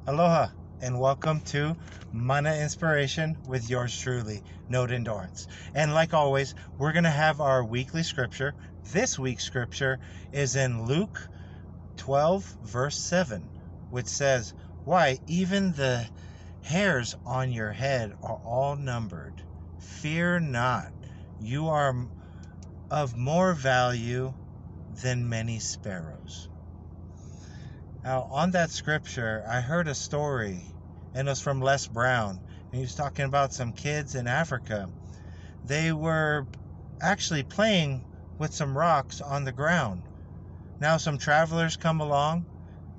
Aloha and welcome to Mana Inspiration with yours truly, Note Endurance. And like always, we're going to have our weekly scripture. This week's scripture is in Luke 12, verse 7, which says, "Why, even the hairs on your head are all numbered. Fear not, you are of more value than many sparrows." Now, on that scripture, I heard a story, and it was from Les Brown, and he was talking about some kids in Africa. They were actually playing with some rocks on the ground. Now, some travelers come along,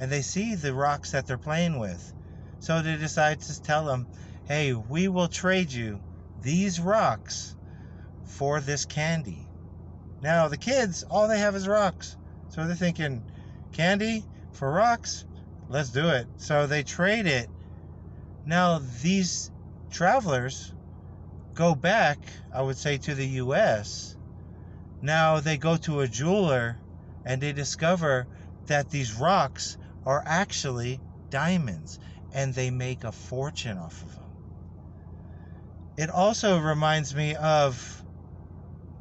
and they see the rocks that they're playing with. So they decide to tell them, "Hey, we will trade you these rocks for this candy." Now, the kids, all they have is rocks. So they're thinking, candy for rocks? Let's do it. So they trade it. Now, these travelers go back, I would say, to the U.S. Now they go to a jeweler and they discover that these rocks are actually diamonds, and they make a fortune off of them. It also reminds me of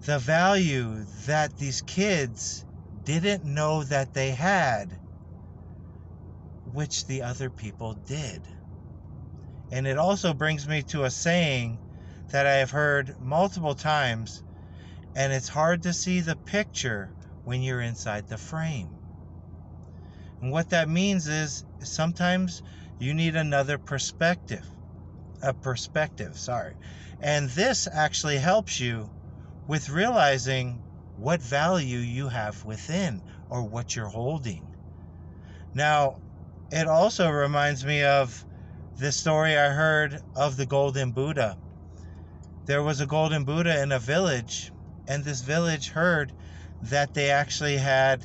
the value that these kids didn't know that they had, which the other people did. And it also brings me to a saying that I have heard multiple times, and it's hard to see the picture when you're inside the frame. And what that means is sometimes you need another perspective. And this actually helps you with realizing what value you have within or what you're holding. Now, it also reminds me of this story I heard of the Golden Buddha. There was a Golden Buddha in a village, and this village heard that they actually had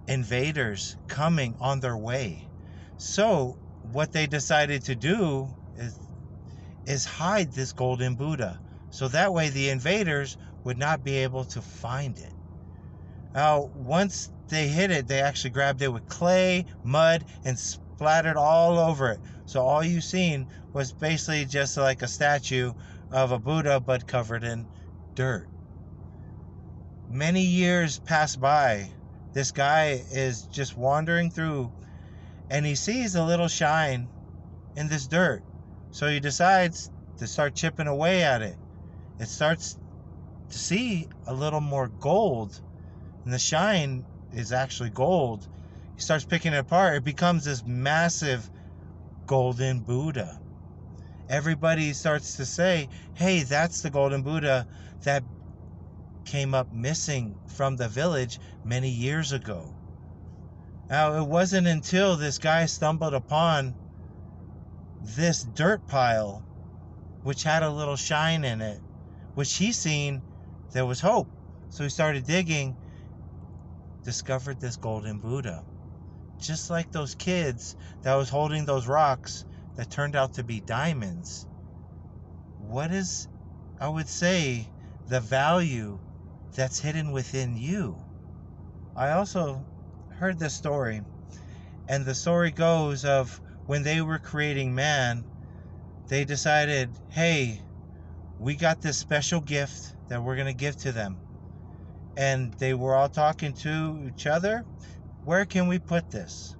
invaders coming on their way. So what they decided to do is hide this Golden Buddha, so that way the invaders would not be able to find it. Now, once they hit it, they actually grabbed it with clay, mud, and splattered all over it. So all you seen was basically just like a statue of a Buddha, but covered in dirt. Many years pass by. This guy is just wandering through, and he sees a little shine in this dirt. So he decides to start chipping away at it. It starts to see a little more gold, and the shine is actually gold. He starts picking it apart. It becomes this massive Golden Buddha. Everybody starts to say, "Hey, that's the Golden Buddha that came up missing from the village many years ago." Now, it wasn't until this guy stumbled upon this dirt pile, which had a little shine in it, which he seen there was hope. So he started digging, discovered this Golden Buddha. Just like those kids that was holding those rocks that turned out to be diamonds. What is, I would say, the value that's hidden within you? I also heard this story, and the story goes of when they were creating man, they decided, hey, we got this special gift that we're going to give to them. And they were all talking to each other. Where can we put this?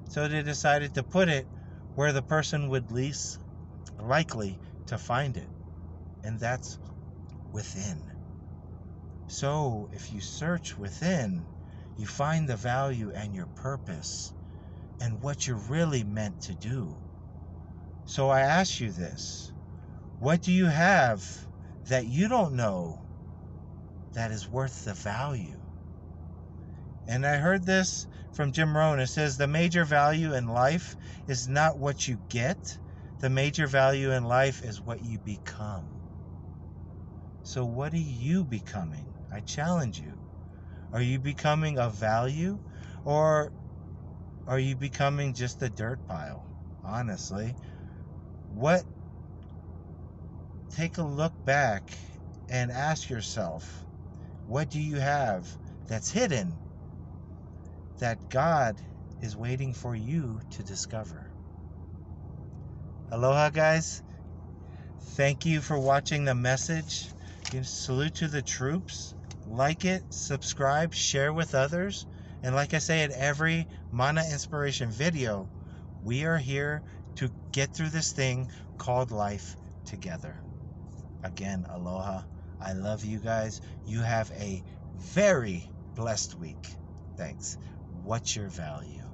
So they decided to put it where the person would least likely to find it. And that's within. So if you search within, you find the value and your purpose and what you're really meant to do. So I ask you this. What do you have that you don't know that is worth the value? And I heard this from Jim Rohn. It says the major value in life is not what you get. The major value in life is what you become. So what are you becoming? I challenge you. Are you becoming of value, or are you becoming just a dirt pile? Honestly, take a look back and ask yourself, what do you have that's hidden that God is waiting for you to discover? Aloha, guys. Thank you for watching the message. Salute to the troops. Like it, subscribe, share with others. And like I say in every Mana Inspiration video, we are here to get through this thing called life together. Again, aloha. I love you guys. You have a very blessed week. Thanks. What's your value?